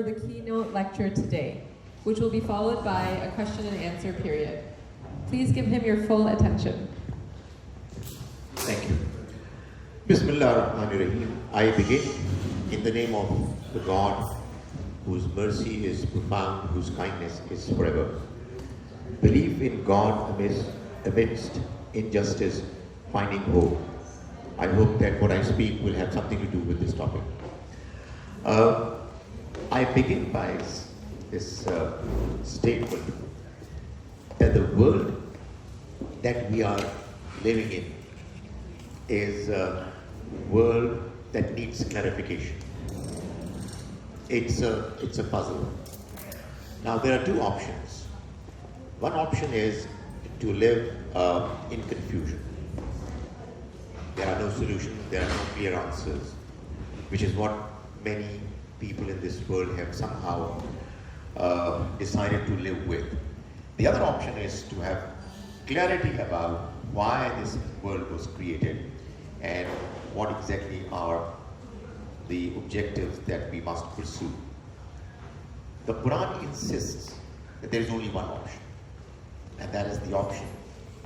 the keynote lecture today, which will be followed by a question and answer period. Please give him your full attention. Thank you. Bismillah ar-Rahman ar-Rahim. I begin in the name of the God whose mercy is profound, whose kindness is forever. Belief in God amidst injustice, finding hope. I hope that what I speak will have something to do with this topic. I begin by this statement that the world that we are living in is a world that needs clarification. It's a puzzle. Now there are two options. One option is to live in confusion. There are no solutions, there are no clear answers, which is what many people in this world have somehow decided to live with. The other option is to have clarity about why this world was created and what exactly are the objectives that we must pursue. The Quran insists that there is only one option, and that is the option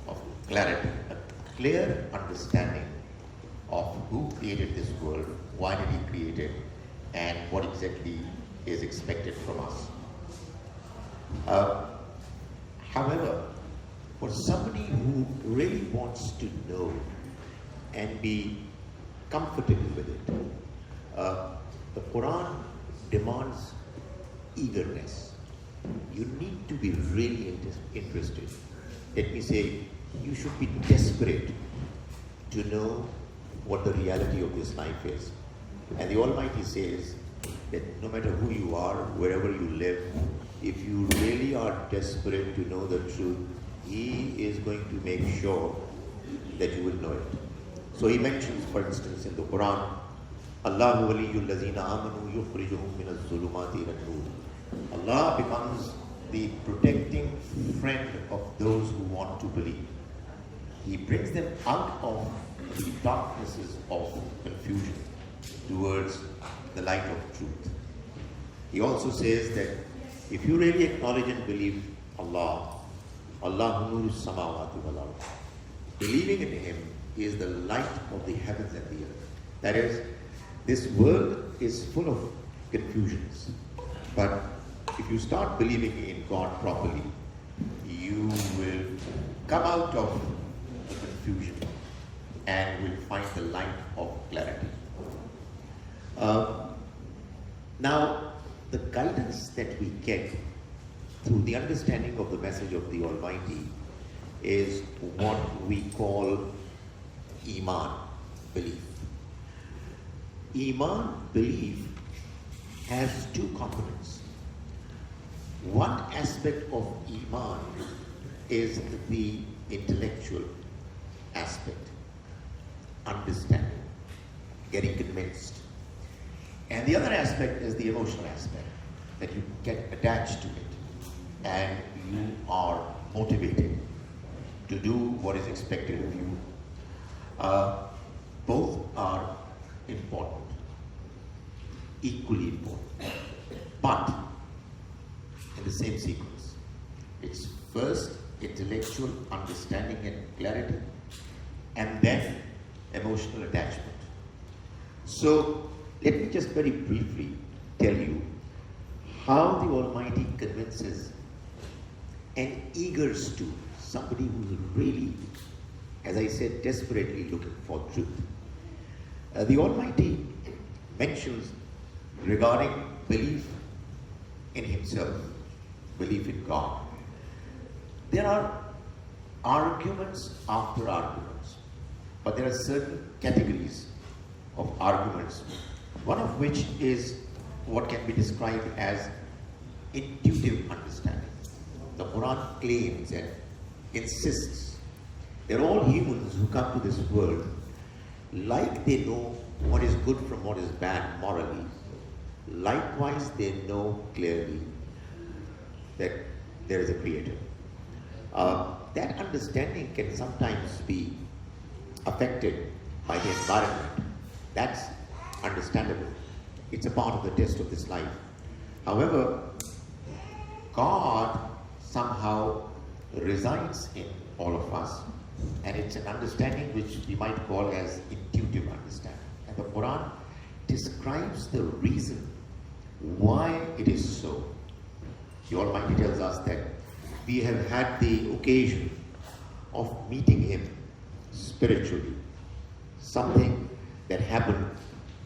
of clarity, a clear understanding of who created this world, why did he create it, and what exactly is expected from us. However, for somebody who really wants to know and be comfortable with it, the Quran demands eagerness. You need to be really interested. Let me say, you should be desperate to know what the reality of this life is. And the Almighty says that no matter who you are, wherever you live, if you really are desperate to know the truth, He is going to make sure that you will know it. So He mentions, for instance, in the Quran, Allahu waliyul lazina amanu yukhrijuhum min az-zulumati ila an-nur. Allah becomes the protecting friend of those who want to believe. He brings them out of the darknesses of confusion towards the light of truth. He also says that if you really acknowledge and believe Allah, Allahu nuru samawati wal ard, believing in Him is the light of the heavens and the earth. That is, this world is full of confusions, but if you start believing in God properly, you will come out of the confusion and will find the light of clarity. Now, the guidance that we get through the understanding of the message of the Almighty is what we call Iman, belief. Iman, belief, has two components. One aspect of Iman is the intellectual aspect, understanding, getting convinced. And the other aspect is the emotional aspect, that you get attached to it and you are motivated to do what is expected of you. Both are important, equally important, but in the same sequence. It's first intellectual understanding and clarity, and then emotional attachment. So let me just very briefly tell you how the Almighty convinces an eager student, somebody who's really, as I said, desperately looking for truth. The Almighty mentions regarding belief in Himself, belief in God. There are arguments after arguments, but there are certain categories of arguments, one of which is what can be described as intuitive understanding. The Quran claims and insists they're all humans who come to this world like they know what is good from what is bad morally. Likewise, they know clearly that there is a creator. That understanding can sometimes be affected by the environment. That's understandable. It's a part of the test of this life. However, God somehow resides in all of us, and it's an understanding which we might call as intuitive understanding. And the Quran describes the reason why it is so. The Almighty tells us that we have had the occasion of meeting Him spiritually, something that happened,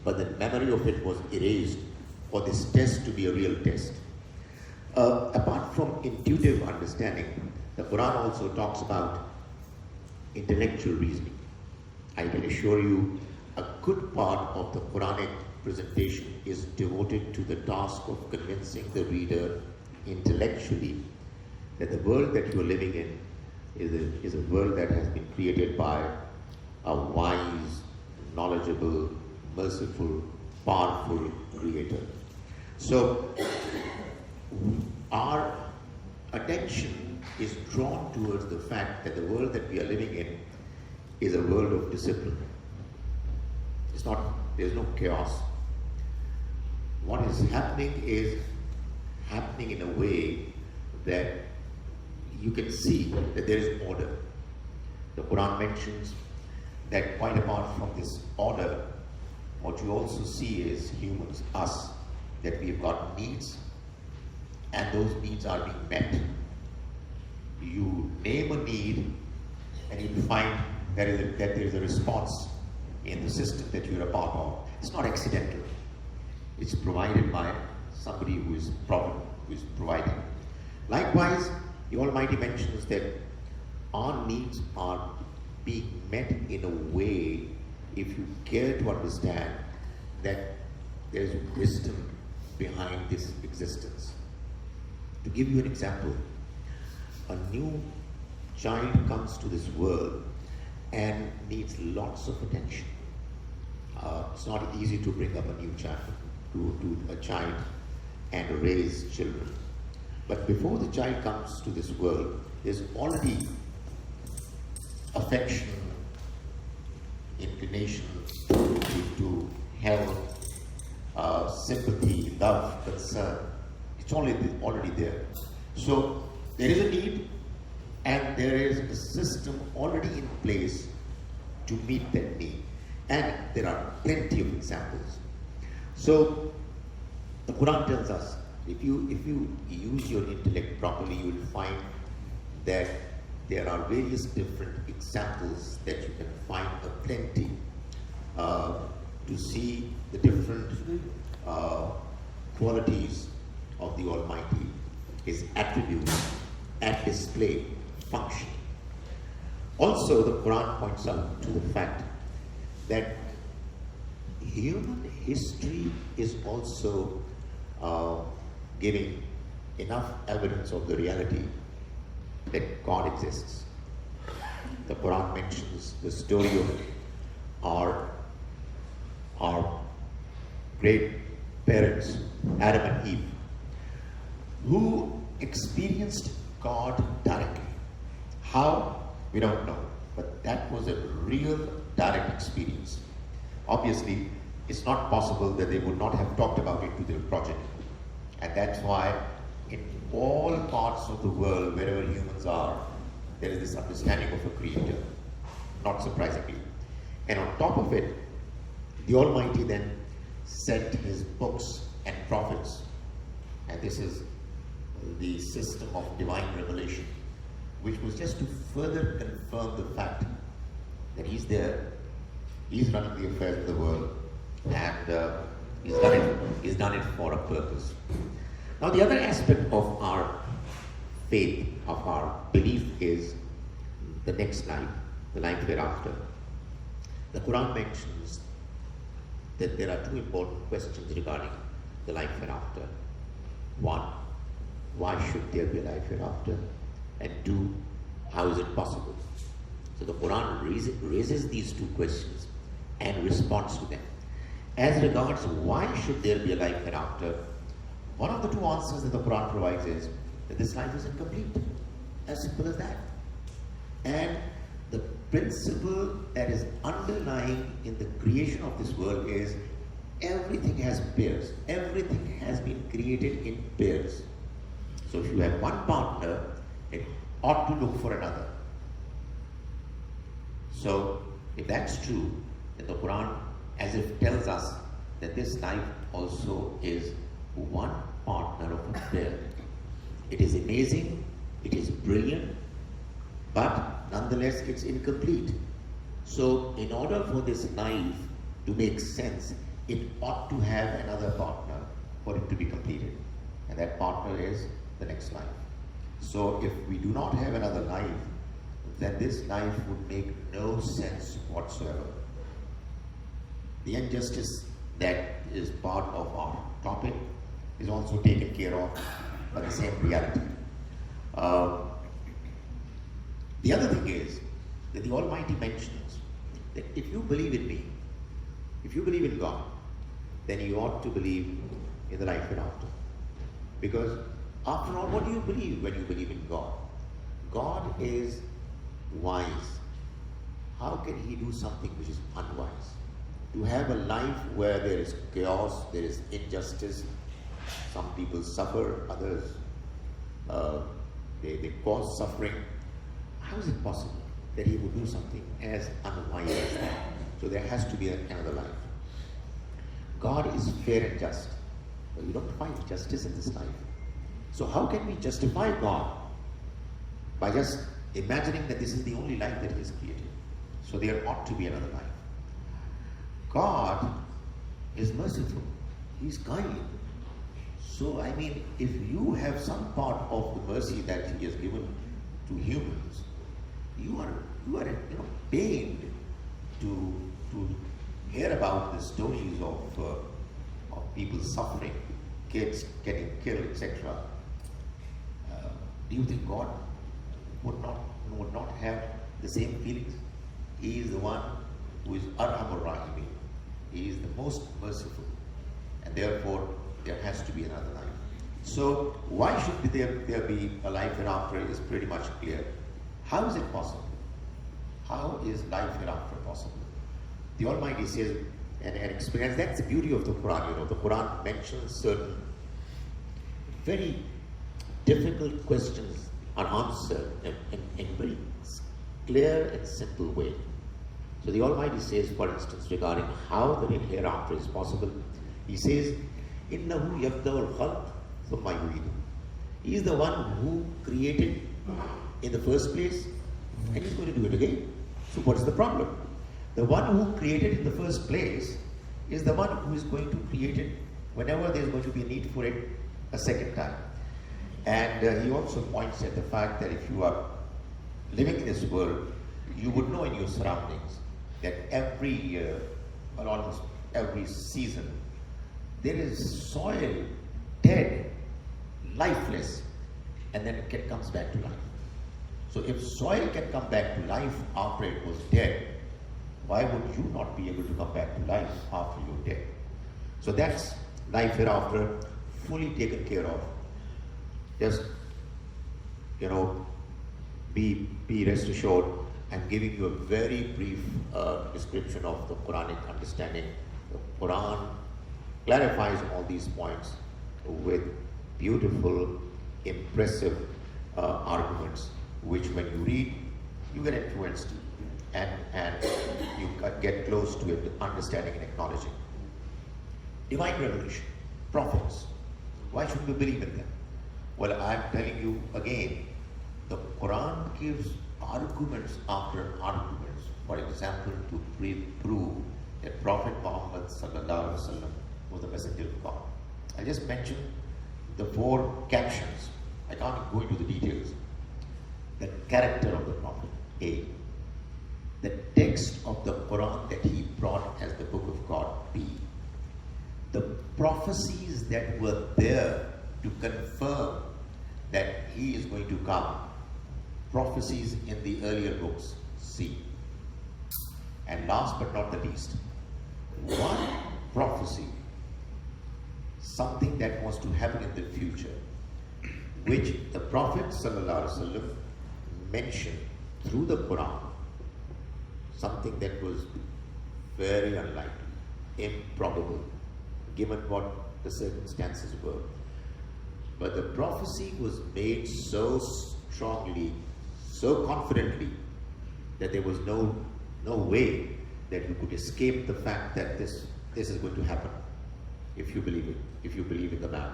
but the memory of it was erased for this test to be a real test. Apart from intuitive understanding, the Quran also talks about intellectual reasoning. I can assure you, a good part of the Quranic presentation is devoted to the task of convincing the reader intellectually that the world that you are living in is a world that has been created by a wise, knowledgeable, merciful, powerful Creator. So, our attention is drawn towards the fact that the world that we are living in is a world of discipline. There's no chaos. What is happening in a way that you can see that there is order. The Quran mentions that quite apart from this order, what you also see is humans, us, that we've got needs, and those needs are being met. You name a need, and you'll find that there is a response in the system that you're a part of. It's not accidental. It's provided by somebody who is providing. Likewise, the Almighty mentions that our needs are being met in a way, if you care to understand that there's wisdom behind this existence. To give you an example, a new child comes to this world and needs lots of attention. It's not easy to bring up a new child, to a child and raise children. But before the child comes to this world, there's already affection, inclination to help, sympathy, love, concern. It's already there. So there is a need, and there is a system already in place to meet that need. And there are plenty of examples. So the Quran tells us, if you use your intellect properly, you will find that there are various different examples that you can find plenty to see the different qualities of the Almighty, His attributes at display, function. Also, the Quran points out to the fact that human history is also giving enough evidence of the reality that God exists. The Quran mentions the story of our great parents, Adam and Eve, who experienced God directly. How? We don't know. But that was a real direct experience. Obviously, it's not possible that they would not have talked about it to their progeny. And that's why in all parts of the world, wherever humans are, there is this understanding of a creator, not surprisingly. And on top of it, the Almighty then sent His books and prophets. And this is the system of divine revelation, which was just to further confirm the fact that He's there, He's running the affairs of the world, and He's done it for a purpose. Now, the other aspect of our faith, of our belief, is the next life, the life hereafter. The Quran mentions that there are two important questions regarding the life hereafter. One, why should there be a life hereafter? And two, how is it possible? So the Quran raises these two questions and responds to them. As regards why should there be a life hereafter, one of the two answers that the Quran provides is that this life is incomplete. As simple as that. And the principle that is underlying in the creation of this world is Everything has pairs. Everything has been created in pairs. So if you have one partner, it ought to look for another. So if that's true, then the Quran as if tells us that this life also is one partner of a pair. It is amazing, it is brilliant, but nonetheless it's incomplete. So in order for this life to make sense, it ought to have another partner for it to be completed. And that partner is the next life. So if we do not have another life, then this life would make no sense whatsoever. The injustice that is part of our topic is also taken care of by the same reality. The other thing is that the Almighty mentions that if you believe in me, if you believe in God, then you ought to believe in the life hereafter. Because after all, what do you believe when you believe in God? God is wise. How can He do something which is unwise? To have a life where there is chaos, there is injustice, some people suffer, others they cause suffering. How is it possible that He would do something as unwise as that? So there has to be another life. God is fair and just. But you don't find justice in this life. So how can we justify God? By just imagining that this is the only life that He has created. So there ought to be another life. God is merciful. He's kind. So I mean, if you have some part of the mercy that He has given to humans, you are pained to hear about the stories of people suffering, kids getting killed, etc. Do you think God would not have the same feelings? He is the one who is Arhamur Rahimin. He is the most merciful, and therefore there has to be another life. So why should there be a life hereafter is pretty much clear. How is it possible? How is life hereafter possible? The Almighty says and explains. That's the beauty of the Quran. The Quran mentions certain very difficult questions are answered in a very clear and simple way. So the Almighty says, for instance, regarding how the hereafter is possible, He says, إِنَّهُ يَبْدَأُ الْخَلْقَ ثُمَّ يُعِيدُهُ. He is the one who created in the first place, and He's going to do it again. So what is the problem? The one who created in the first place is the one who is going to create it whenever there is going to be a need for it a second time. And He also points at the fact that if you are living in this world, you would know in your surroundings that every year, or almost every season, there is soil dead, lifeless, and then it comes back to life. So if soil can come back to life after it was dead, why would you not be able to come back to life after you're dead? So that's life hereafter, fully taken care of. Just, be rest assured, I'm giving you a very brief description of the Quranic understanding. The Quran clarifies all these points with beautiful, impressive arguments, which when you read, you get influenced and you get close to it, understanding and acknowledging. Divine revelation, prophets. Why should we believe in them? Well, I'm telling you again, the Quran gives arguments after arguments, for example, to prove that Prophet Muhammad sallallahu alaihi wasallam was the messenger of God. I just mentioned the 4 captions. I can't go into the details. The character of the Prophet, A. The text of the Quran that he brought as the book of God, B. The prophecies that were there to confirm that he is going to come, prophecies in the earlier books, C. And last but not the least, one prophecy, something that was to happen in the future, which the Prophet ﷺ mentioned through the Quran, something that was very unlikely, improbable, given what the circumstances were. But the prophecy was made so strongly, so confidently, that there was no way that you could escape the fact that this is going to happen if you believe it, if you believe in the man.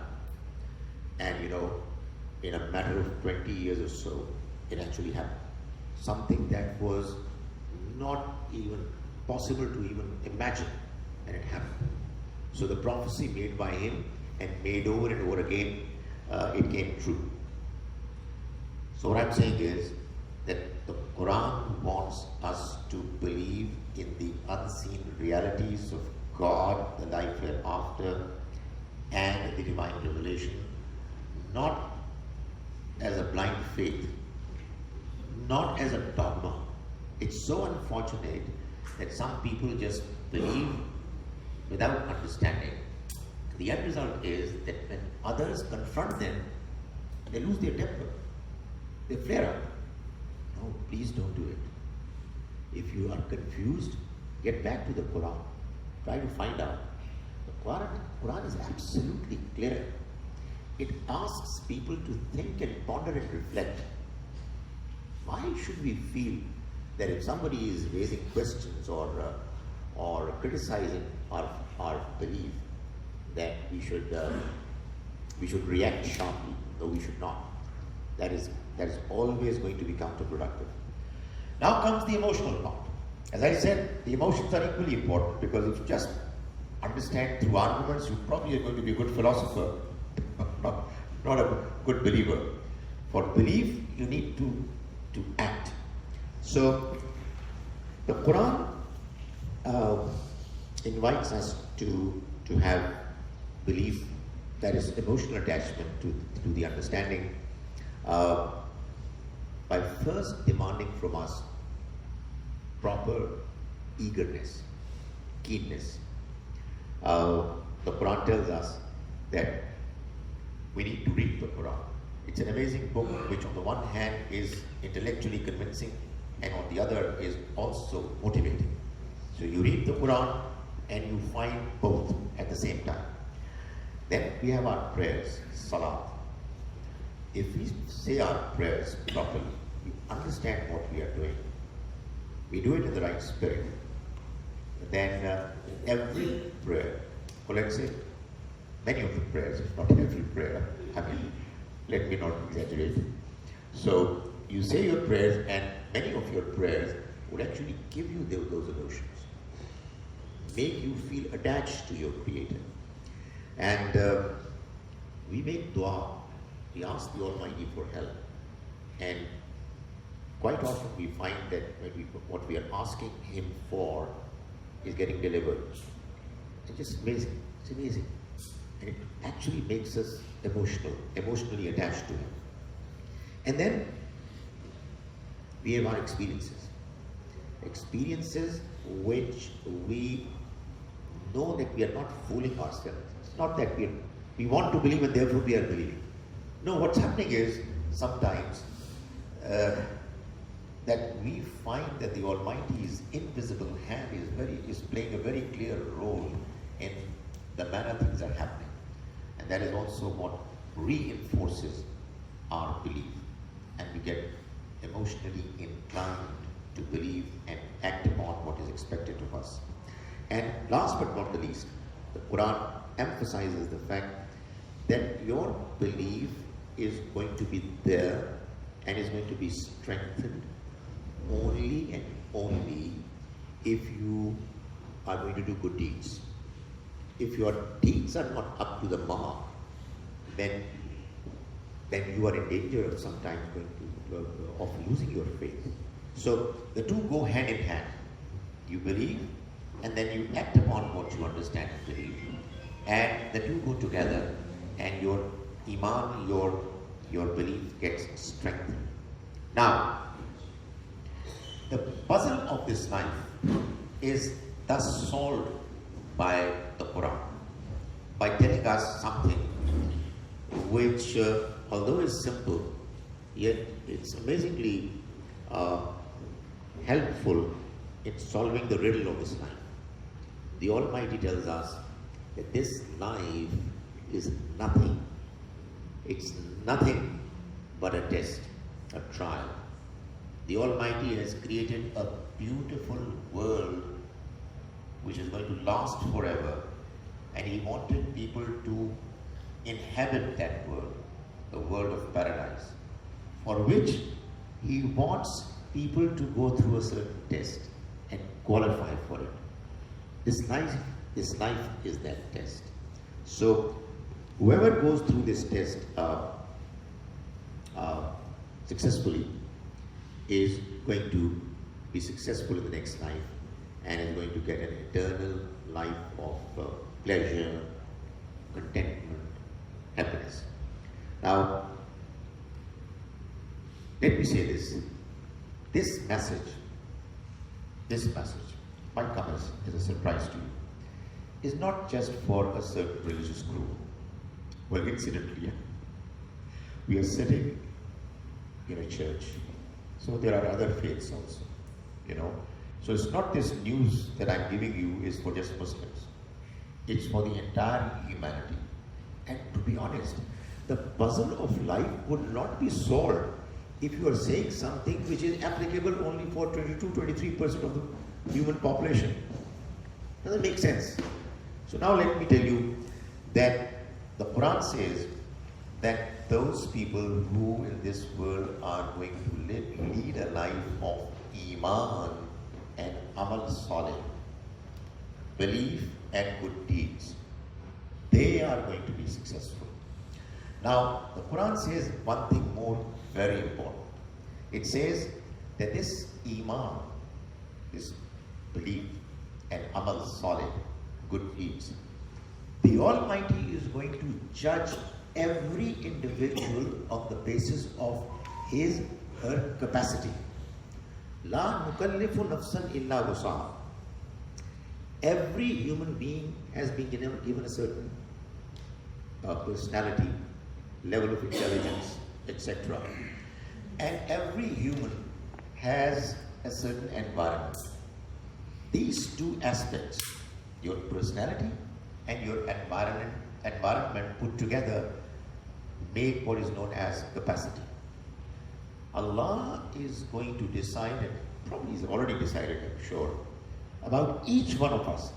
And in a matter of 20 years or so, it actually happened. Something that was not even possible to even imagine, and it happened. So the prophecy made by him and made over and over again, it came true. So what I'm saying is that the Quran wants us to believe in the unseen realities of God, the life hereafter, and the divine revelation, not as a blind faith, not as a dogma. It's so unfortunate that some people just believe without understanding. The end result is that when others confront them, they lose their temper. They flare up. No, please don't do it. If you are confused, get back to the Quran. Try to find out. The Quran is absolutely clear. It asks people to think and ponder and reflect. Why should we feel that if somebody is raising questions or criticizing our belief, that we should react sharply? No, we should not. That is always going to be counterproductive. Now comes the emotional part. As I said, the emotions are equally important, because if you just understand through arguments, you probably are going to be a good philosopher, not a good believer. For belief, you need to act. So the Quran invites us to have belief, that is emotional attachment to the understanding, by first demanding from us proper eagerness, keenness. The Quran tells us that we need to read the Quran. It's an amazing book which on the one hand is intellectually convincing and on the other is also motivating. So you read the Quran and you find both at the same time. Then we have our prayers, salat. If we say our prayers properly, we understand what we are doing, we do it in the right spirit, then every prayer, or let's say many of the prayers, if not every prayer, let me not exaggerate. So you say your prayers, and many of your prayers would actually give you those emotions, make you feel attached to your Creator. And we make dua, we ask the Almighty for help, and quite often we find that what we are asking Him for is getting delivered. It's just amazing. It's amazing. And it actually makes us emotionally attached to Him. And then we have our experiences. Experiences which we know that we are not fooling ourselves. It's not that we want to believe and therefore we are believing. No, what's happening is sometimes that we find that the Almighty's invisible hand is playing a very clear role in the manner things are happening. And that is also what reinforces our belief. And we get emotionally inclined to believe and act upon what is expected of us. And last but not the least, the Quran emphasizes the fact that your belief is going to be there and is going to be strengthened only and only if you are going to do good deeds. If your deeds are not up to the mark, then you are in danger of sometimes of losing your faith. So the two go hand in hand. You believe, and then you act upon what you understand and believe, and the two go together, and your iman, your belief gets strengthened. Now, the puzzle of this life is thus solved by the Quran, by telling us something which, although is simple, yet it's amazingly helpful in solving the riddle of this life. The Almighty tells us that this life is nothing. It's nothing but a test, a trial. The Almighty has created a beautiful world which is going to last forever, and He wanted people to inhabit that world, the world of paradise, for which He wants people to go through a certain test and qualify for it. This life is that test. So whoever goes through this test successfully is going to be successful in the next life and is going to get an eternal life of pleasure, contentment, happiness. Now, let me say this. This message might come as a surprise to you, is not just for a certain religious group. Well, incidentally, we are sitting in a church, so there are other faiths also, So it's not this news that I'm giving you is for just Muslims. It's for the entire humanity. And to be honest, the puzzle of life would not be solved if you are saying something which is applicable only for 22-23% of the human population. Doesn't make sense. So now let me tell you that the Quran says that those people who in this world are going to lead a life of Iman and Amal Salih, belief and good deeds, they are going to be successful. Now, the Quran says one thing more very important. It says that this Iman, this belief and Amal Salih, good deeds, the Almighty is going to judge every individual on the basis of his, her capacity. La nukallifu nafsan illa wusaha. Every human being has been given a certain personality, level of intelligence, etc. And every human has a certain environment. These two aspects, your personality and your environment put together, make what is known as capacity. Allah is going to decide, and probably He's already decided, I'm sure, about each one of us,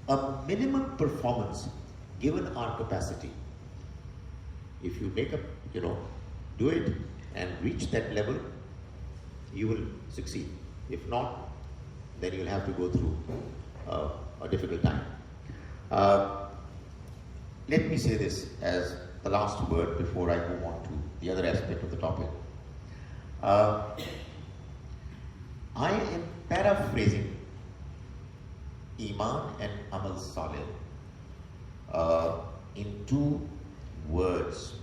a minimum performance given our capacity. If you make do it and reach that level, you will succeed. If not, then you'll have to go through a difficult time. Let me say this as the last word before I move on to the other aspect of the topic. I am paraphrasing Iman and Amal Salih in two words.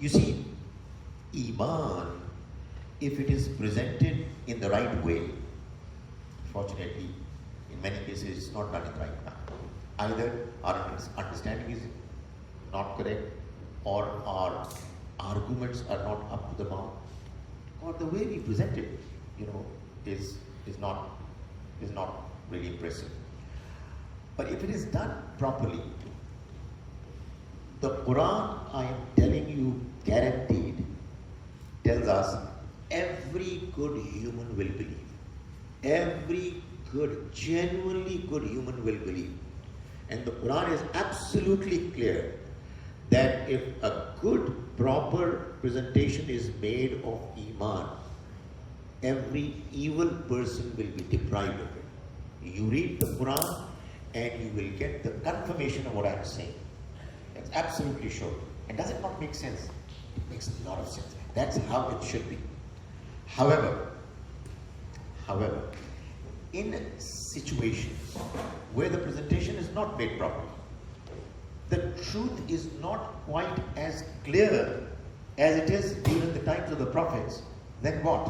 You see, Iman, if it is presented in the right way, fortunately, in many cases it's not done in the right manner. Either our understanding is not correct, or our arguments are not up to the mark, or the way we present it, is not really impressive. But if it is done properly, the Quran, I am telling you, guaranteed, tells us every good human will believe. Every good, genuinely good human will believe. And the Quran is absolutely clear that if a good, proper presentation is made of Iman, every evil person will be deprived of it. You read the Quran and you will get the confirmation of what I am saying. That's absolutely sure. And does it not make sense? It makes a lot of sense. That's how it should be. However, in situations where the presentation is not made properly, the truth is not quite as clear as it is during the times of the prophets, then what?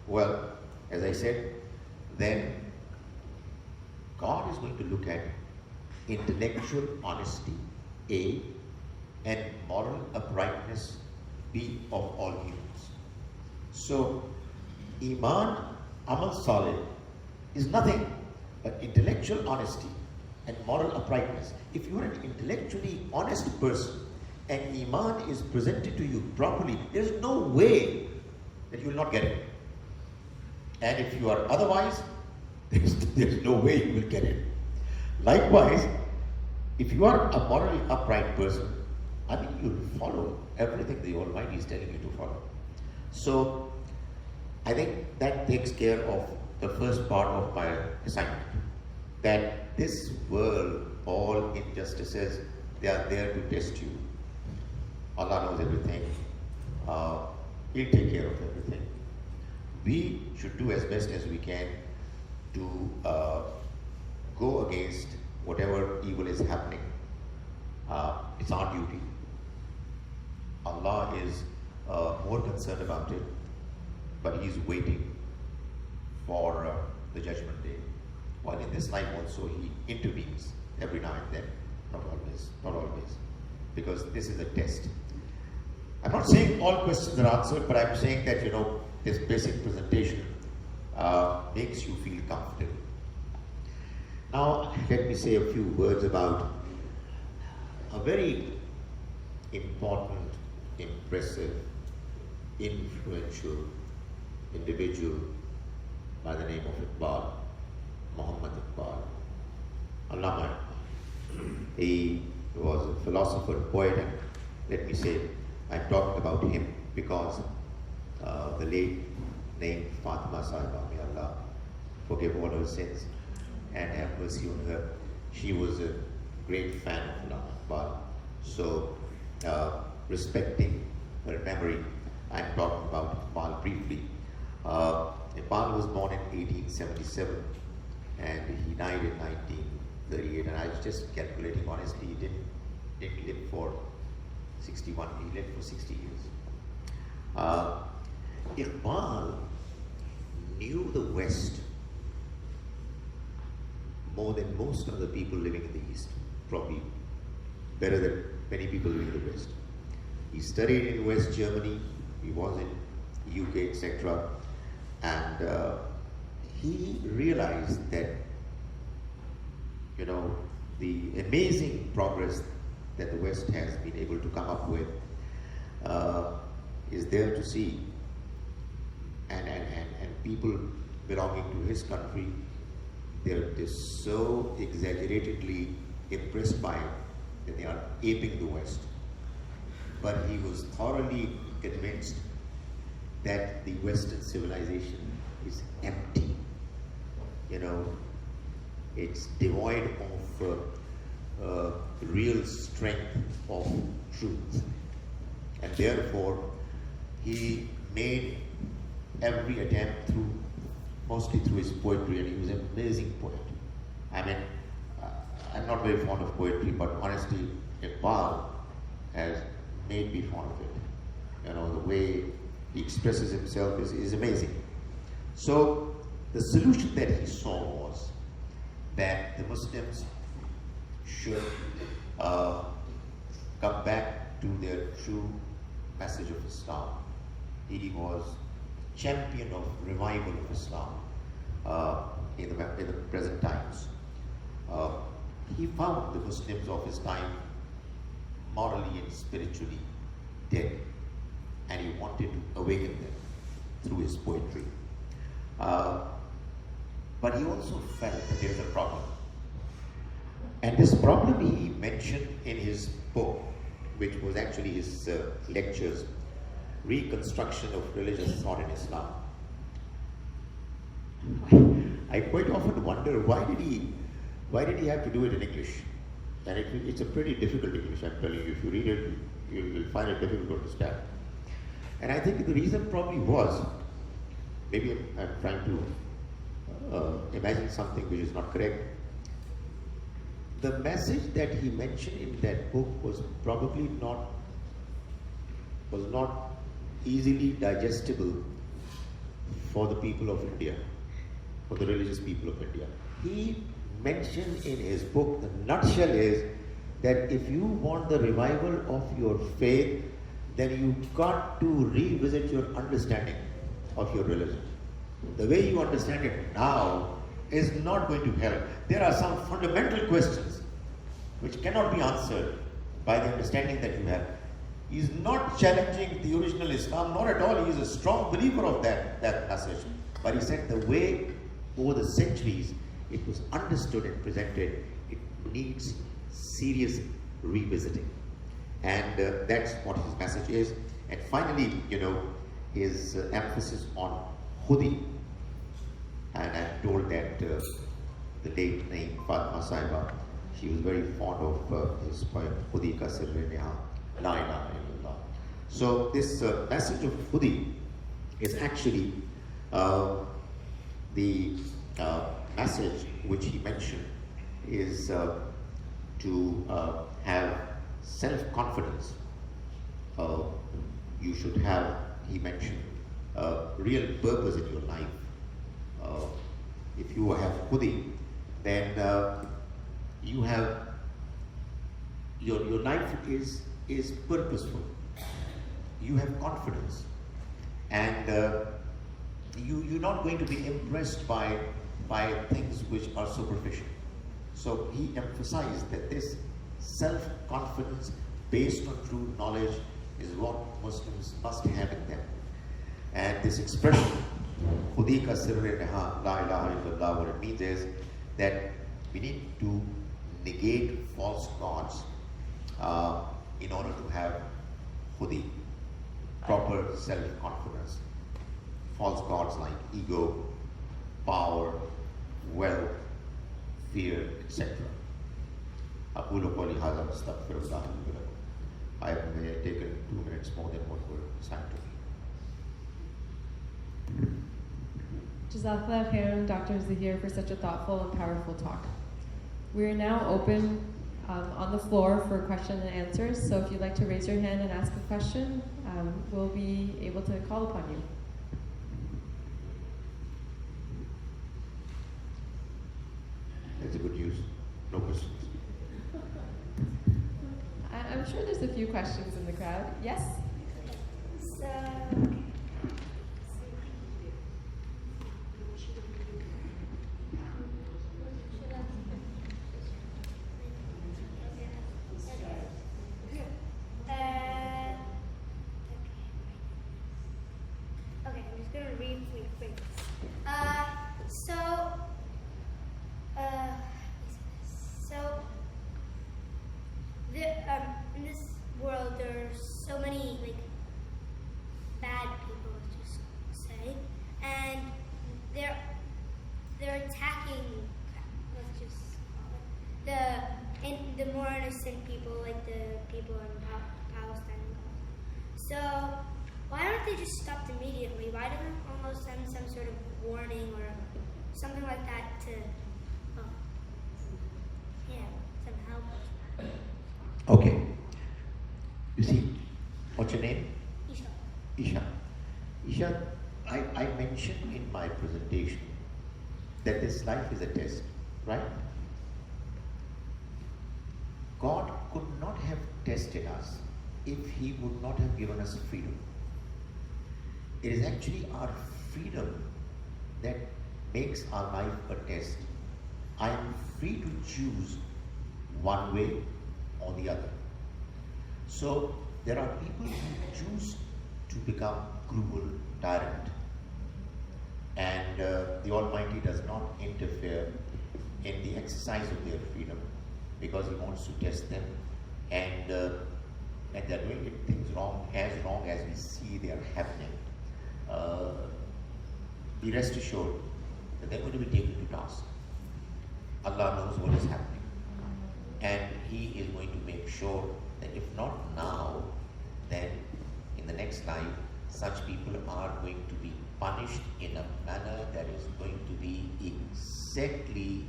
Well, as I said, then God is going to look at intellectual honesty, A, and moral uprightness, B, of all humans. So, Iman, Amal Salih is nothing but intellectual honesty, and moral uprightness. If you are an intellectually honest person and Iman is presented to you properly, there is no way that you will not get it. And if you are otherwise, there's no way you will get it. Likewise, if you are a morally upright person, I mean, you will follow everything the Almighty is telling you to follow. So, I think that takes care of the first part of my assignment. That this world, all injustices, they are there to test you. Allah knows everything. He'll take care of everything. We should do as best as we can to go against whatever evil is happening. It's our duty. Allah is more concerned about it, but He's waiting for the judgment day. While in this life also He intervenes every now and then, not always, because this is a test. I'm not saying all questions are answered, but I'm saying that, this basic presentation makes you feel comfortable. Now, let me say a few words about a very important, impressive, influential individual by the name of Iqbal, Muhammad Iqbal, Allama Iqbal. He was a philosopher, poet, and let me say, I'm talking about him because the late named Fatima Sahiba, may Allah forgive all her sins and have mercy on her. She was a great fan of Allama Iqbal. So, respecting her memory, I'm talking about Iqbal briefly. Iqbal was born in 1877 and he died in 1938. And I was just calculating, honestly, he didn't live for 61, he lived for 60 years. Iqbal knew the West more than most of the people living in the East, probably better than many people living in the West. He studied in West Germany, he was in UK, etc. And he realized that, the amazing progress that the West has been able to come up with is there to see. And people belonging to his country, they're so exaggeratedly impressed by it that they are aping the West. But he was thoroughly convinced that the Western civilization is empty. It's devoid of real strength of truth. And therefore, he made every attempt mostly through his poetry, and he was an amazing poet. I mean, I'm not very fond of poetry, but honestly, Iqbal has made me fond of it. The way he expresses himself is amazing. So, the solution that he saw was that the Muslims should come back to their true message of Islam. He was champion of revival of Islam in the present times. He found the Muslims of his time morally and spiritually dead, and he wanted to awaken them through his poetry. But he also felt that there is a problem. And this problem he mentioned in his book, which was actually his lectures, Reconstruction of Religious Thought in Islam. I quite often wonder why did he have to do it in English? And it's a pretty difficult English, I'm telling you. If you read it, you'll find it difficult to understand. And I think the reason probably was, maybe I'm trying to imagine something which is not correct. The message that he mentioned in that book was probably not easily digestible for the people of India, for the religious people of India. He mentioned in his book, the nutshell is that if you want the revival of your faith, then you've got to revisit your understanding of your religion. The way you understand it now is not going to help. There are some fundamental questions which cannot be answered by the understanding that you have. He is not challenging the original Islam, not at all. He is a strong believer of that message. But he said the way over the centuries it was understood and presented, it needs serious revisiting. And that's what his message is. And finally, his emphasis on Khudi. And I'm told that the late name Fatma Saiba, she was very fond of his poem Khudi ka sirre neha, la ilaha illallah. So this message of Khudi is actually the message which he mentioned is to have self-confidence. You should have, he mentioned, real purpose in your life. If you have Khudi, then you have your life is purposeful. You have confidence, and you're not going to be impressed by things which are superficial. So he emphasized that this self-confidence based on true knowledge is what Muslims must have in them. And this expression, Khudi ka sirre neha, la ilaha illallah, what it means is that we need to negate false gods in order to have Khudi, proper self-confidence. False gods like ego, power, wealth, fear, etc. أقول قولي هذا واستغفر الله لي ولكم. I have taken 2 minutes more than what were assigned to me. Jazakallah khairan, Dr. Zahir, for such a thoughtful and powerful talk. We are now open on the floor for question and answers. So if you'd like to raise your hand and ask a question, we'll be able to call upon you. That's a good news. No questions. I'm sure there's a few questions in the crowd. Yes? So, okay, I'm just gonna read three things. In this world, there are so many bad people, let's just say, and they're attacking. Let's just call it the more innocent people, like the people in Palestine. So why don't they just stop immediately? Why don't they almost send some sort of warning or something like that to, some help? Okay. You see, what's your name? Isha. Isha. Isha, I mentioned in my presentation that this life is a test, right? God could not have tested us if He would not have given us freedom. It is actually our freedom that makes our life a test. I am free to choose one way or the other. So there are people who choose to become cruel, tyrant, and the Almighty does not interfere in the exercise of their freedom because He wants to test them, and they're doing things wrong as we see they are happening. Be rest assured that they're going to be taken to task. Allah knows what is happening, and He is going to make sure that if not now, then in the next life, such people are going to be punished in a manner that is going to be exactly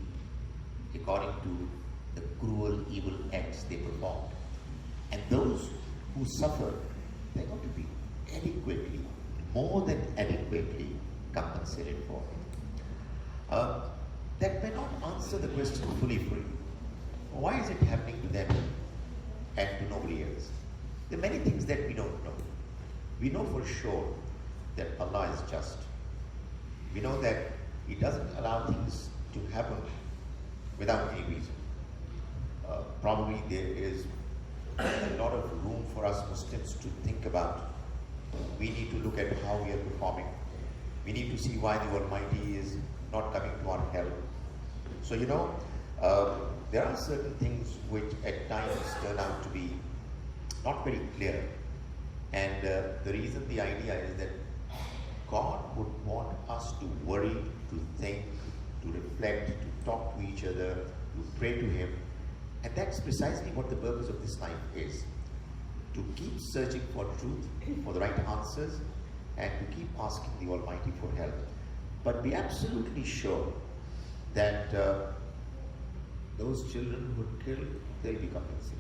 according to the cruel, evil acts they performed. And those who suffer, they're going to be adequately, more than adequately compensated for. That may not answer the question fully. Why is it happening to them and to nobody else? There are many things that we don't know. We know for sure that Allah is just. We know that He doesn't allow things to happen without any reason. Probably there is a lot of room for us Muslims to think about. We need to look at how we are performing. We need to see why the Almighty is not coming to our help. So, there are certain things which at times turn out to be not very clear. And the reason, the idea is that God would want us to worry, to think, to reflect, to talk to each other, to pray to Him. And that's precisely what the purpose of this life is. To keep searching for truth, for the right answers, and to keep asking the Almighty for help. But be absolutely sure that those children who are killed, they'll be compensated.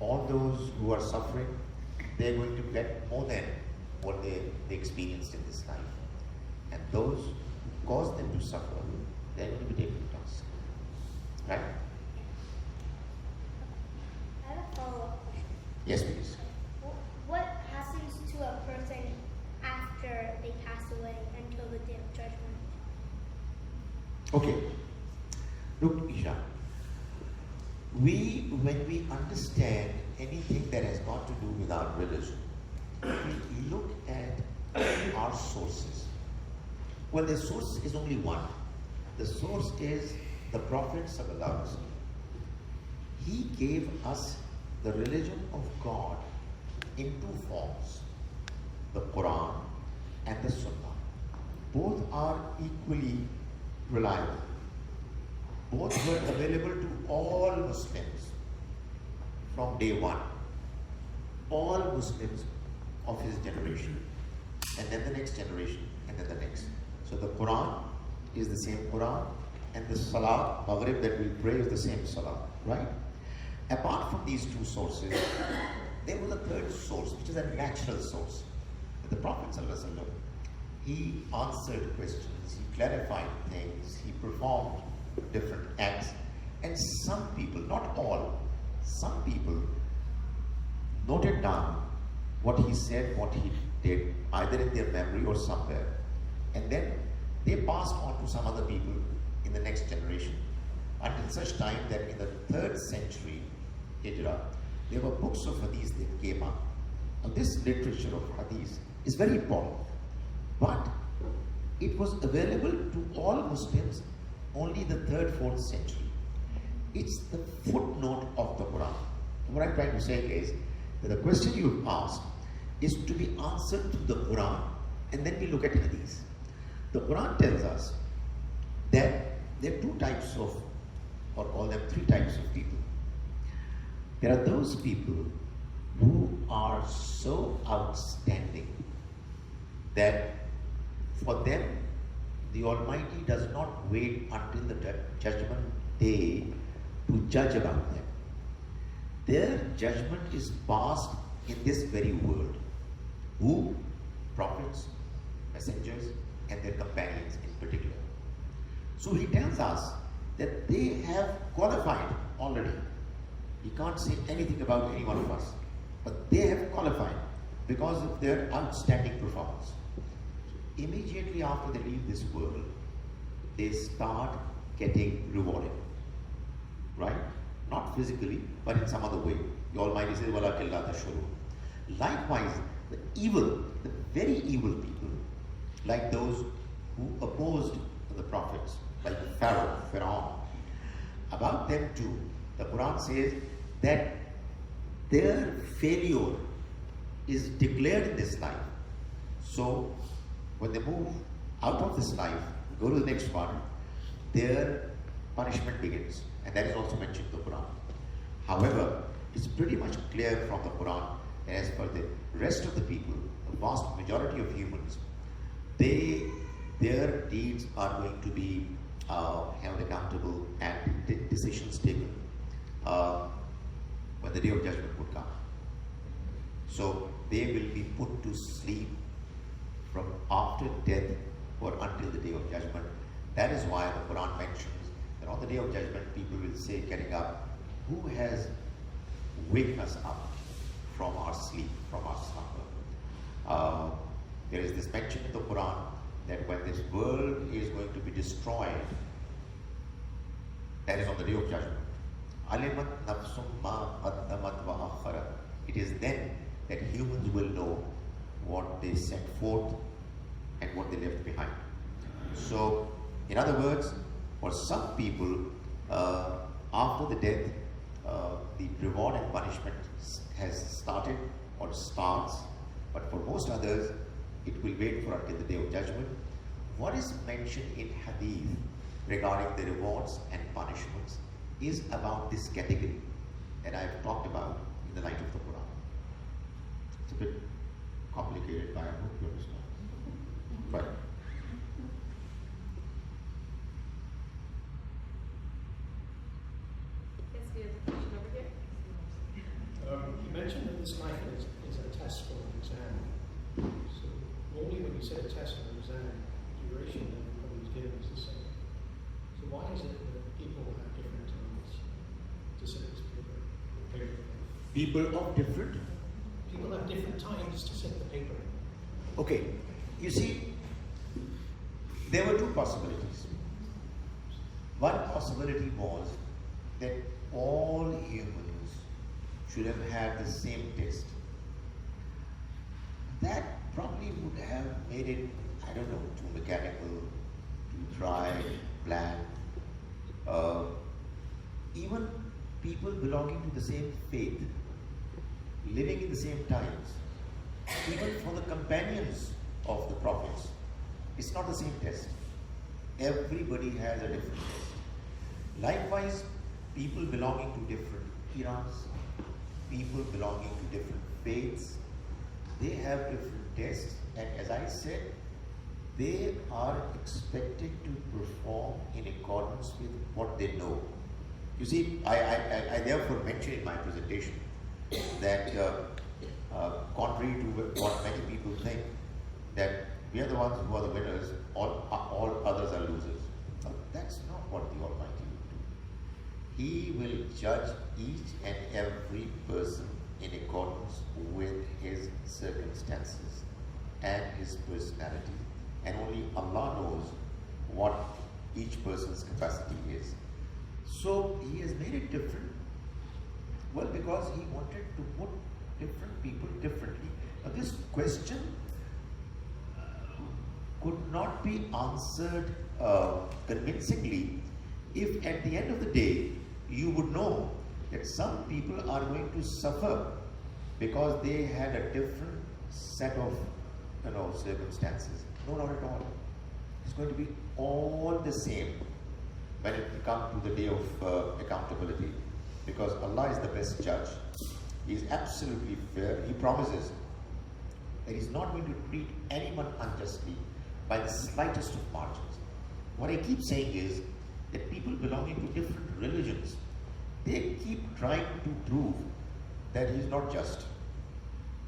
All those who are suffering, they're going to get more than what they experienced in this life. And those who cause them to suffer, they're going to be taken to task. Right? I have a follow-up question. Yes, please. What happens to a person after they pass away until the day of judgment? Okay. Look, Isha, when we understand anything that has got to do with our religion, we look at our sources. Well, the source is only one. The source is the Prophet Sallallahu Alaihi Wasallam. He gave us the religion of God in two forms, the Quran and the Sunnah. Both are equally reliable. Both were available to all Muslims from day one. All Muslims of his generation. And then the next generation, and then the next. So the Quran is the same Quran, and the Salah, Maghrib that we pray is the same Salah, right? Apart from these two sources, there was a third source, which is a natural source. The Prophet ﷺ, he answered questions, he clarified things, he performed different acts, and some people, not all, some people noted down what he said, what he did, either in their memory or somewhere, and then they passed on to some other people in the next generation, until such time that in the 3rd century Hijrah, there were books of hadith that came up. Now this literature of hadith is very important, but it was available to all Muslims only the 3rd, 4th century. It's the footnote of the Quran. And what I'm trying to say is that the question you asked is to be answered to the Quran, and then we look at hadith. The Quran tells us that there are two types of, or call them 3 types of people. There are those people who are so outstanding that for them the Almighty does not wait until the judgment day to judge about them. Their judgment is passed in this very world. Who? Prophets, messengers, and their companions in particular. So he tells us that they have qualified already. He can't say anything about any one of us, but they have qualified because of their outstanding performance. Immediately after they leave this world, they start getting rewarded. Right? Not physically, but in some other way. The Almighty says, وَلَكِنْ لَا تَشْعُرُونَ. Likewise, the evil, the very evil people, like those who opposed the prophets, like Pharaoh, about them too, the Quran says that their failure is declared in this life. So, when they move out of this life, go to the next one, their punishment begins. And that is also mentioned in the Quran. However, it's pretty much clear from the Quran that as for the rest of the people, the vast majority of humans, their deeds are going to be held accountable and decisions taken when the day of judgment would come. So they will be put to sleep from after death or until the day of judgment. That is why the Quran mentions that on the day of judgment, people will say, getting up, who has waked us up from our sleep, from our slumber? There is this mention in the Quran that when this world is going to be destroyed, That is on the day of judgment. Alimat nafsum ma qaddamat wa akharat. It is then that humans will know what they sent forth and what they left behind. So, in other words, for some people, after the death, the reward and punishment has started or starts, but for most others, it will wait for until the day of judgment. What is mentioned in Hadith regarding the rewards and punishments is about this category that I have talked about in the light of the Quran. It's a bit complicated, but I hope you understand. Right. Yes, we have a question over here. You mentioned that this life is a test or an exam. So normally when you say a test or an exam, the duration that everybody's given is the same. So why is it that people have different times to sit this paper? People of different. People have different times to sit the paper. Okay, you see, there were two possibilities. One possibility was that all humans should have had the same test. That probably would have made it, I don't know, too mechanical, too dry, bland. Even people belonging to the same faith, living in the same times, even for the companions of the prophets, it's not the same test. Everybody has a different test. Likewise, people belonging to different eras, people belonging to different faiths, they have different tests, and as I said, they are expected to perform in accordance with what they know. You see, I therefore mentioned in my presentation that contrary to what many people think, that we are the ones who are the winners, all others are losers. But that's not what the Almighty will do. He will judge each and every person in accordance with his circumstances and his personality. And only Allah knows what each person's capacity is. So he has made it different. Well, because he wanted to put different people differently. Now this question could not be answered convincingly if at the end of the day you would know that some people are going to suffer because they had a different set of circumstances. No, not at all. It's going to be all the same when it comes to the day of accountability, because Allah is the best judge. He is absolutely fair. He promises that He's not going to treat anyone unjustly by the slightest of margins. What I keep saying is that people belonging to different religions, they keep trying to prove that He's not just.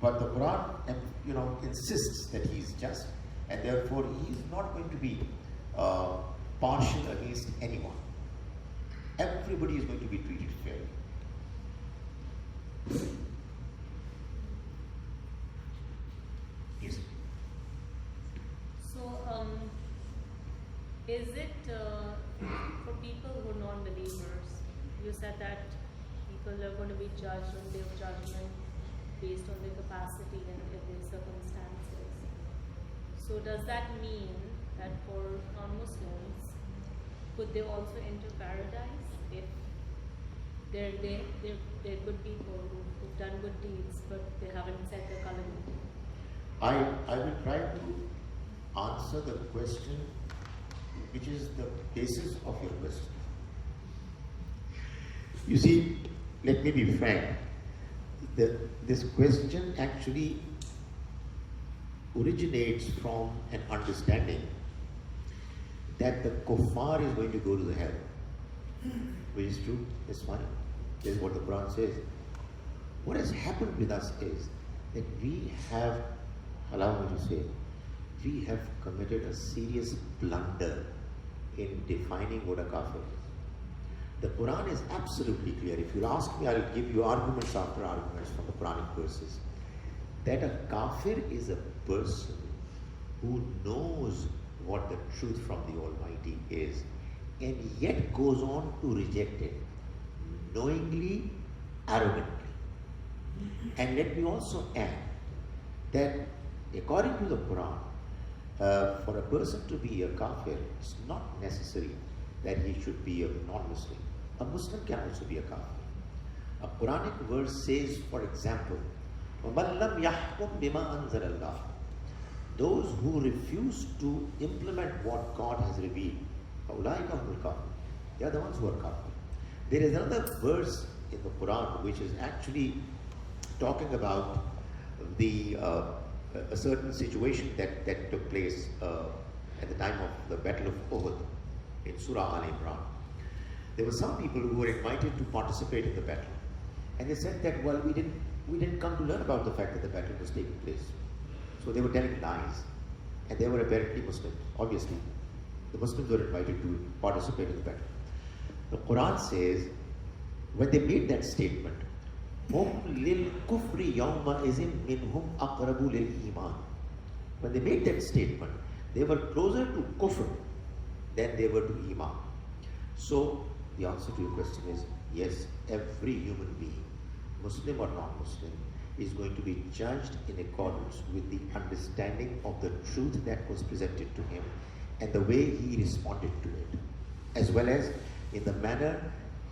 But the Quran, insists that He is just, and therefore He is not going to be partial against anyone. Everybody is going to be treated fairly. Yes. So, is it for people who are non-believers? You said that people are going to be judged on the day of judgment based on their capacity and their circumstances. So, does that mean that for non-Muslims, could they also enter paradise if they're good people who've done good deeds, but they haven't set their calendar? I will try to answer the question which is the basis of your question. You see, let me be frank. This question actually originates from an understanding that the kuffar is going to go to the hell. Which is true, it's fine. This is what the Quran says. What has happened with us is that we have, allow me to say, we have committed a serious blunder in defining what a kafir is. The Quran is absolutely clear. If you ask me, I'll give you arguments after arguments from the Quranic verses. That a kafir is a person who knows what the truth from the Almighty is, and yet goes on to reject it, knowingly, arrogantly. And let me also add that according to the Quran, for a person to be a kafir, it's not necessary that he should be a non-Muslim. A Muslim can also be a kafir. A Quranic verse says, for example, وَمَنْ لَمْ يَحْكُمْ بِمَا أَنزَلَ اللَّهُ. Those who refuse to implement what God has revealed, فَأُولَٰئِكَ هُمُ الْكَافِرُونَ. They are the ones who are kafir. There is another verse in the Quran which is actually talking about a certain situation that took place at the time of the Battle of Uhud in Surah Al-Imran. There were some people who were invited to participate in the battle, and they said that, well, we didn't come to learn about the fact that the battle was taking place. So they were telling lies, and they were apparently Muslims. Obviously, the Muslims were invited to participate in the battle. The Quran says, when they made that statement, هُمْ لِلْكُفْرِ يَوْمَئِذٍ مِّنْهُمْ أَقْرَبُ لِلْإِيمَانِ. When they made that statement, they were closer to kufr than they were to iman. So, the answer to your question is, yes, every human being, Muslim or non-Muslim, is going to be judged in accordance with the understanding of the truth that was presented to him and the way he responded to it, as well as in the manner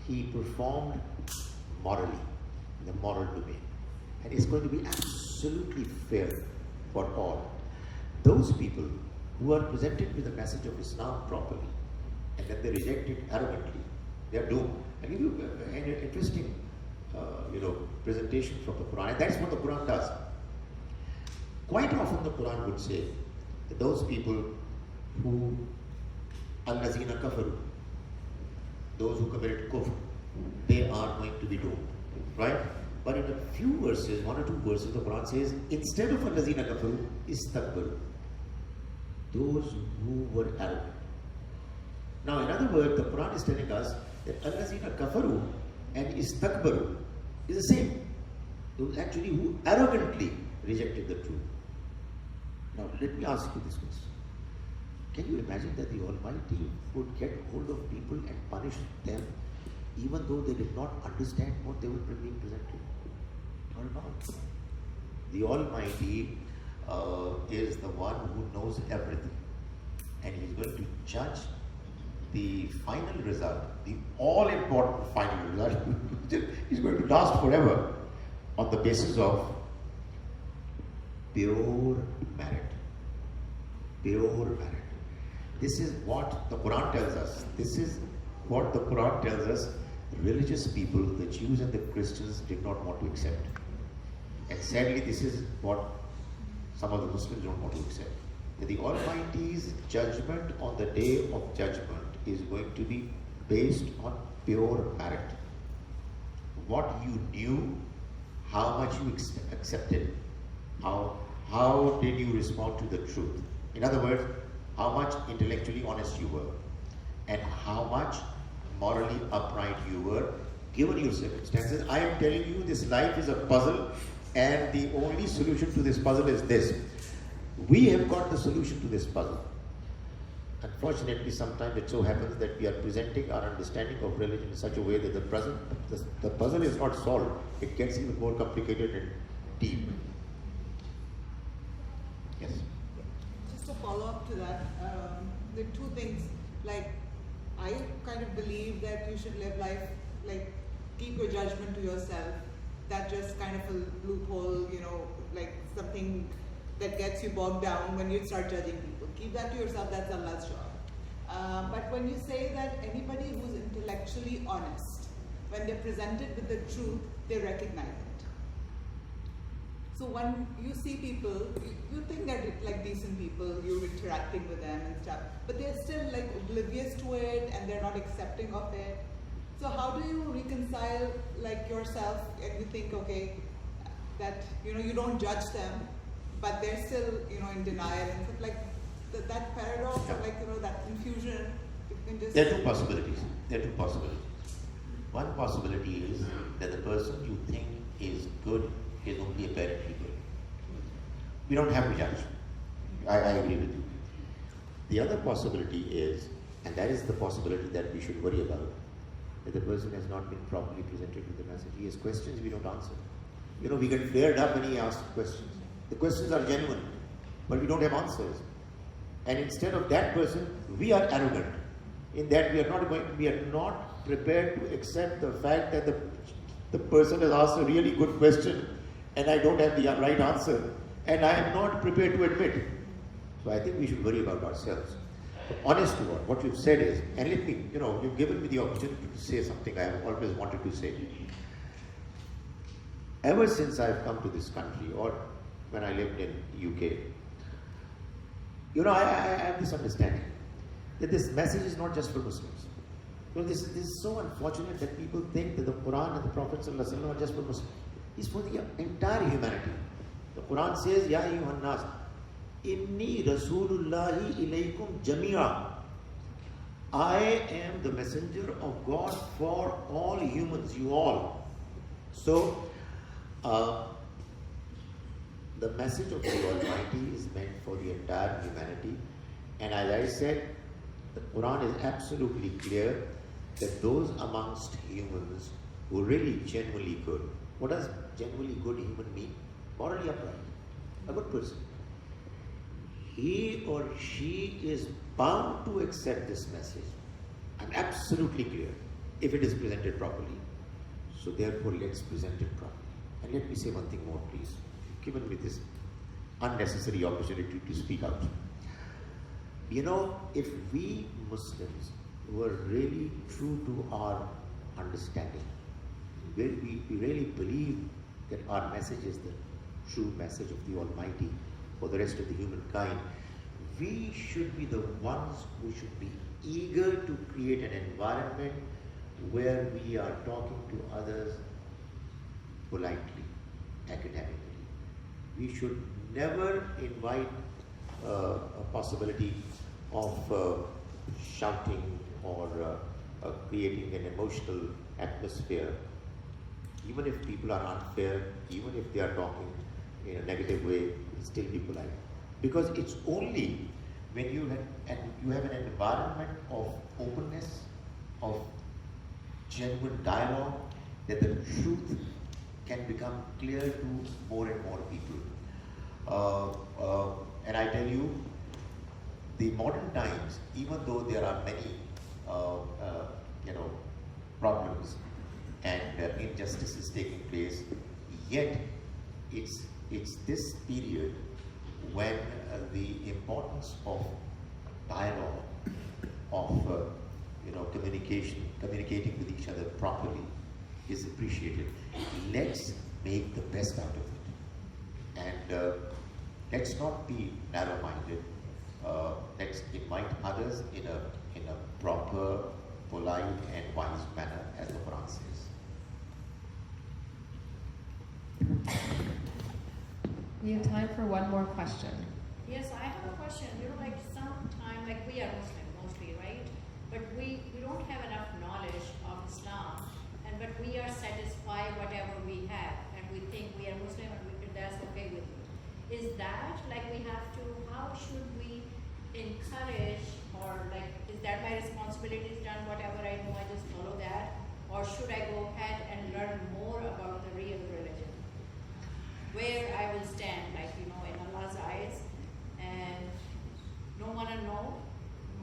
he performed morally, in the moral domain. And it's going to be absolutely fair for all. Those people who are presented with the message of Islam properly and then they reject it arrogantly, they are doomed. I'll give you an interesting presentation from the Quran, and that's what the Quran does. Quite often the Quran would say that those people who al-lazina kafaru, those who committed kufr, they are going to be doomed, right? But in a few verses, one or two verses, the Quran says, instead of al-lazina kafaru, istakbaru, those who were arrogant. Now, in other words, the Quran is telling us that al-lazina kafaru and istakbaru is the same. Those actually who arrogantly rejected the truth. Now, let me ask you this question. Can you imagine that the Almighty would get hold of people and punish them even though they did not understand what they were being presented? Or not? The Almighty is the one who knows everything, and He's going to judge the final result, the all-important final result, is going to last forever on the basis of pure merit. Pure merit. This is what the Quran tells us. This is what the Quran tells us religious people, the Jews and the Christians, did not want to accept. And sadly, this is what some of the Muslims don't want to accept. That the Almighty's judgment on the day of judgment is going to be based on pure merit. What you knew, how much you accepted, how did you respond to the truth? In other words, how much intellectually honest you were, and how much morally upright you were, given your circumstances. I am telling you, this life is a puzzle, and the only solution to this puzzle is this. We have got the solution to this puzzle. Unfortunately, sometimes it so happens that we are presenting our understanding of religion in such a way that the puzzle is not solved. It gets even more complicated and deep. Yes? Just a follow-up to that, there are two things. Like, I kind of believe that you should live life, like, keep your judgment to yourself. That's just kind of a loophole, like something that gets you bogged down when you start judging people. Keep that to yourself, that's Allah's job. But when you say that anybody who's intellectually honest, when they're presented with the truth, they recognize it. So when you see people, you think they're like decent people, you're interacting with them and stuff, but they're still like oblivious to it and they're not accepting of it. So how do you reconcile like yourself and you think, okay, that you don't judge them, but they're still in denial and stuff, like that paradox, or like that confusion? You can just. There are two possibilities. One possibility is that the person you think is good is only apparently good. We don't have to judge. I agree with you. The other possibility is And that is the possibility that we should worry about. That the person has not been properly presented with the message. He has questions we don't answer. You know, we get flared up when he asks questions. The questions are genuine, but we don't have answers. And instead of that person, we are arrogant. In that we are not prepared to accept the fact that the person has asked a really good question and I don't have the right answer. And I am not prepared to admit. So I think we should worry about ourselves. Honest to what you've said is, and let me, you've given me the opportunity to say something I have always wanted to say. Ever since I've come to this country, or when I lived in UK, I have this understanding that this message is not just for Muslims. This is so unfortunate that people think that the Quran and the Prophet ﷺ are just for Muslims. It's for the entire humanity. The Quran says, Ya ayyuhan nas, inni rasulullahi ilaykum jami'a. I am the messenger of God for all humans, you all. So, the message of the Almighty is meant for the entire humanity. And as I said, the Quran is absolutely clear that those amongst humans who are really genuinely good. What does genuinely good human mean? Morally upright. A good person. He or she is bound to accept this message. I'm absolutely clear if it is presented properly. So therefore, let's present it properly. And let me say one thing more, please. You've given me this unnecessary opportunity to speak out. If we Muslims were really true to our understanding, we really believe that our message is the true message of the Almighty for the rest of the humankind, we should be the ones who should be eager to create an environment where we are talking to others politely, academically. We should never invite a possibility of shouting or creating an emotional atmosphere. Even if people are unfair, even if they are talking in a negative way, still be polite. Because it's only when you have an environment of openness, of genuine dialogue, that the truth can become clear to more and more people. And I tell you, the modern times, even though there are many, problems and injustices taking place, yet it's this period when the importance of dialogue, of communicating with each other properly is appreciated. Let's make the best out of it, and let's not be narrow-minded. Let's invite others in a proper, polite, and wise manner, as the Quran says. We have time for one more question. Yes, I have a question. Sometimes, we are Muslim mostly, right? But we don't have enough knowledge of Islam, but we are satisfied whatever we have, and we think we are Muslim and that's okay with it. Is that we have to, how should we encourage, or is that my responsibility is done, whatever I know, I just follow that? Or should I go ahead and learn more about the real religion? Where I will stand, in Allah's eyes, and don't want to know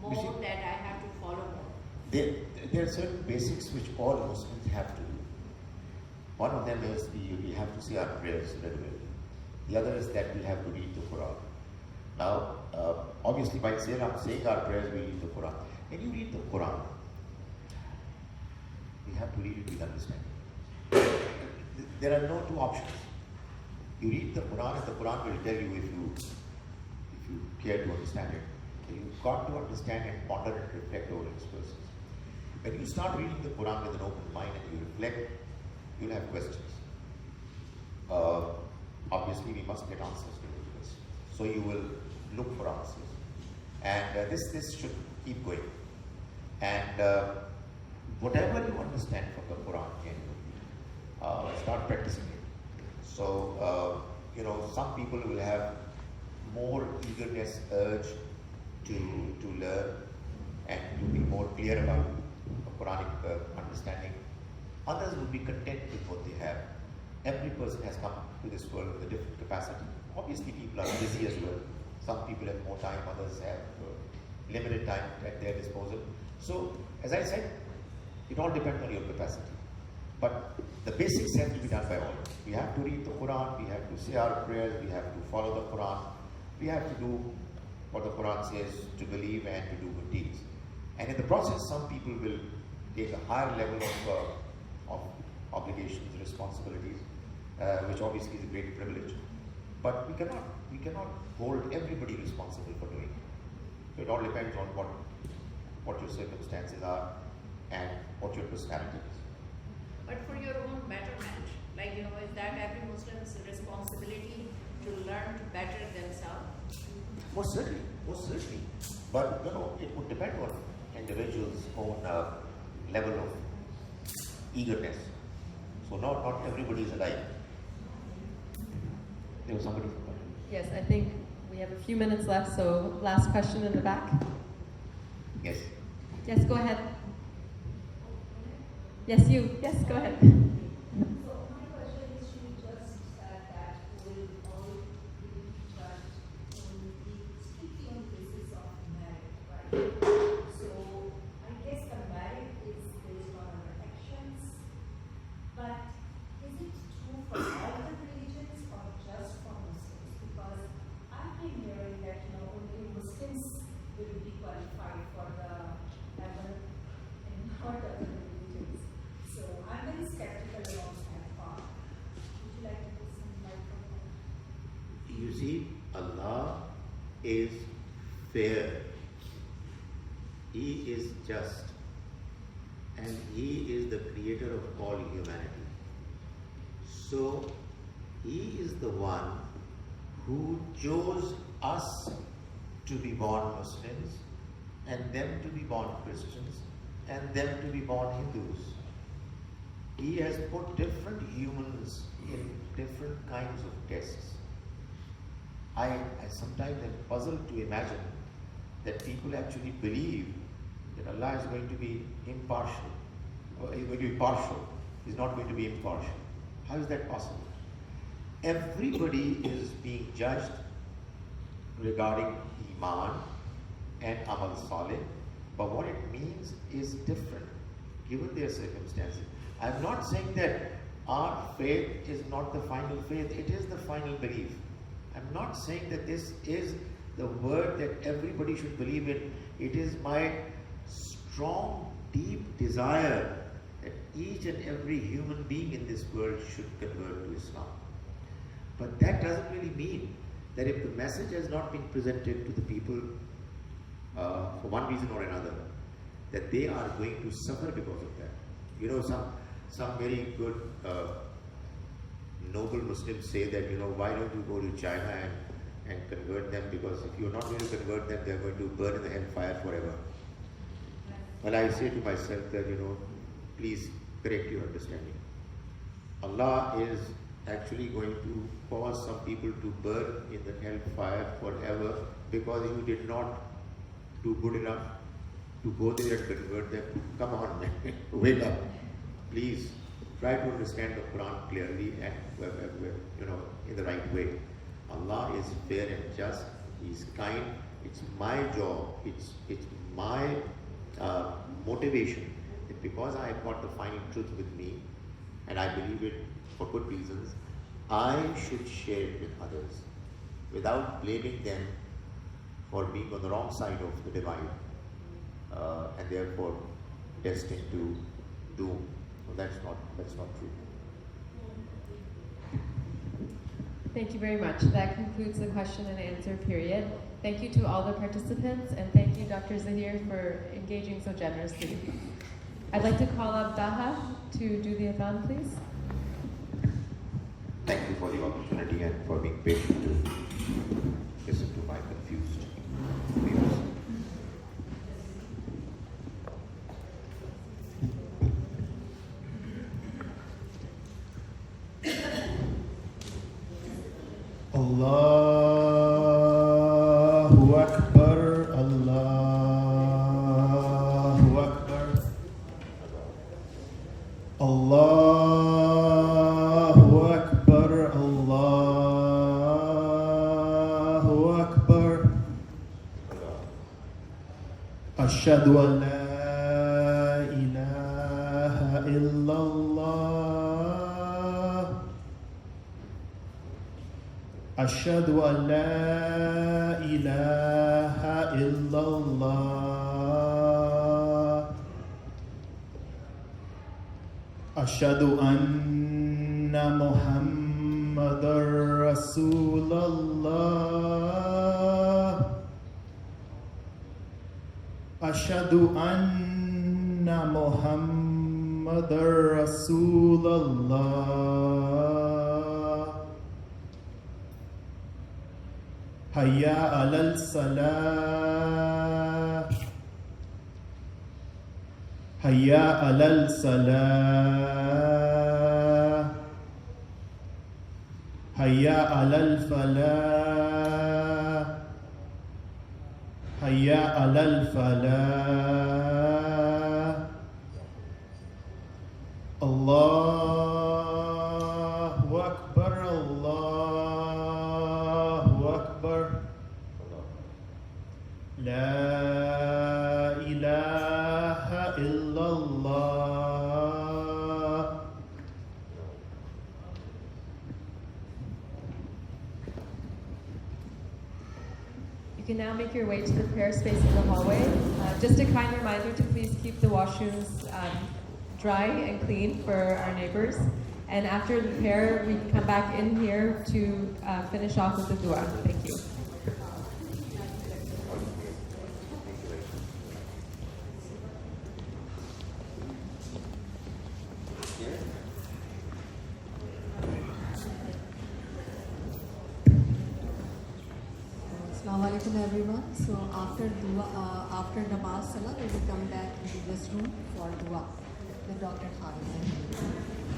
more, that I have to follow more. There are certain basics which all Muslims have to do. One of them is we have to say our prayers regularly. The other is that we have to read the Quran. Now, obviously, by saying our prayers, we read the Quran. When you read the Quran, we have to read it with understanding. There are no two options. You read the Quran, and the Quran will tell you if you care to understand it. You've got to understand and ponder and reflect over its verses. When you start reading the Quran with an open mind and you reflect, you'll have questions. Obviously, we must get answers to those questions. So you will look for answers. And this should keep going. And whatever you understand from the Quran, start practicing it. So, some people will have more eagerness, urge to learn, and to be more clear about Quranic understanding. Others will be content with what they have. Every person has come to this world with a different capacity. Obviously, people are busy as well. Some people have more time, others have limited time at their disposal. So, as I said, it all depends on your capacity. But the basics have to be done by all. We have to read the Quran, we have to say our prayers, we have to follow the Quran, we have to do what the Quran says, to believe and to do good deeds. And in the process, some people will take a higher level of obligations, responsibilities, which obviously is a great privilege. But we cannot hold everybody responsible for doing it. So it all depends on what your circumstances are and what your personality is. But for your own betterment, like, is that every Muslim's responsibility to learn to better themselves? Most certainly. But it would depend on individuals' own level of eagerness. So not everybody is alike. There was somebody. Yes, I think we have a few minutes left, so last question in the back. Yes. Yes, go ahead. Yes, you. Yes, go ahead. So my question is, she just said that we will all be judged strictly on the basis of merit, right? So I guess the merit is based on our actions, but is it true for all the religions or just for Muslims? Because I've been hearing that only Muslims will be qualified for the heaven and not other religions. So I'm very skeptical about that part. Would you like to put some light on that? You see, Allah is fair. He is just. And He is the creator of all humanity. So, He is the one who chose us to be born Muslims, and them to be born Christians, and them to be born Hindus. He has put different humans in different kinds of tests. I sometimes am puzzled to imagine that people actually believe that Allah is going to be impartial, or He's going to be partial. He's not going to be impartial. How is that possible? Everybody is being judged regarding Iman and Amal Saleh, but what it means is different given their circumstances. I'm not saying that our faith is not the final faith, it is the final belief. I'm not saying that this is the word that everybody should believe in. It is my strong, deep desire that each and every human being in this world should convert to Islam. But that doesn't really mean that if the message has not been presented to the people for one reason or another, that they are going to suffer because of that. Some very good noble Muslims say that, why don't you go to China and convert them, because if you're not going to convert them, they're going to burn in the hellfire forever. Well, I say to myself that, please correct your understanding. Allah is actually going to cause some people to burn in the hellfire forever because you did not do good enough to go there and convert them. Come on, man. Wake up. Please try to understand the Quran clearly and in the right way. Allah is fair and just. He is kind. It's my job. It's my motivation that because I have got the final truth with me, and I believe it for good reasons, I should share it with others without blaming them for being on the wrong side of the divide and therefore destined to doom. So that's not true. Thank you very much. That concludes the question and answer period. Thank you to all the participants, and thank you, Dr. Zahir, for engaging so generously. I'd like to call up Daha to do the adhan, please. Thank you for the opportunity and for being patient to listen to my confused views. Allahu Akbar, Allahu أشهد أن لا إله إلا الله أشهد أن لا إله إلا الله أشهد أن محمدا رسول الله أشهد أن محمدا رسول الله هيا على الصلاة هيا على الصلاة هيا على الفلاح هيا على الفلاح الله أكبر الله أكبر لا إله إلا الله. You can now make your way to the prayer space in the hallway. Just a kind reminder to please keep the washrooms dry and clean for our neighbors. And after the prayer, we can come back in here to finish off with the dua. Thank you. Assalamu alaikum everyone. So after dua, after namaz salah, we will come back into this room for dua with Dr. Khalid.